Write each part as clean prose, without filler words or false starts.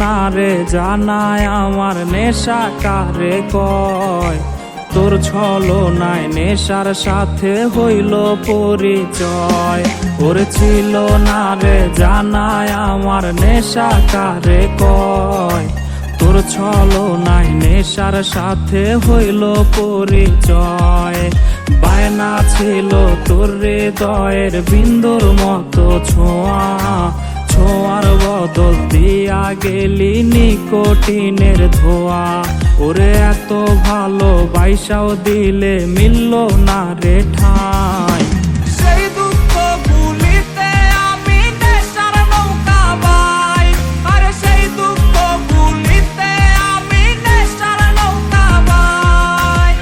না রে জানায় আমার নেশা কারে কয়। তোর ছলনায় নেশার সাথে হইল পরিচয়। ওর ছিল না রে জানায় আমার নেশা কারে কয়। তোর ছলনায় নেশার সাথে হইল পরিচয়। বায়না ছিল তোর হৃদয়ের বিন্দুর মতো ছোঁয়া, ছোঁয়ার বদল দিয়া গেলি নিকোটিনের ধোয়া। ওরে এত ভালো বাইসাও দিলে মিলল না রে ঠাঁই। সেই দুঃখ ভুলিতে আমি নেশার নৌকা বাই, আরে সেই দুঃখ ভুলিতে আমি নেশার নৌকা বাই।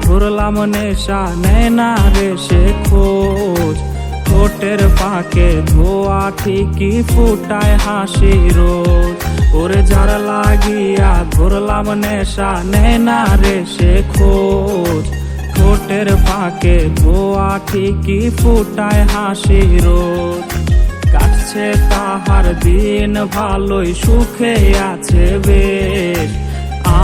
ধরলাম নেশা নেয় না রে সে খোঁজ। ঠোঁটের পাকে ধোয়া ঠিকই ফুটায় হাসি রোজ। ওরে যার লাগিয়া ধরলাম নেশা নেয় না রে সে খোঁজ। ঠোঁটের পাকে ধোয়া ঠিকই ফুটায় হাসি রোজ। কাটছে তাহার দিন ভালোই সুখে আছে বেশ।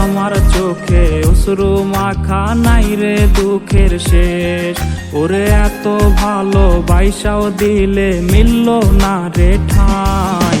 আমার চোখে অশ্রু মাখা নাই রে দুঃখের শেষ। ওরে এত ভালো বাইসাও দিলে মিলল না রে ঠাঁই।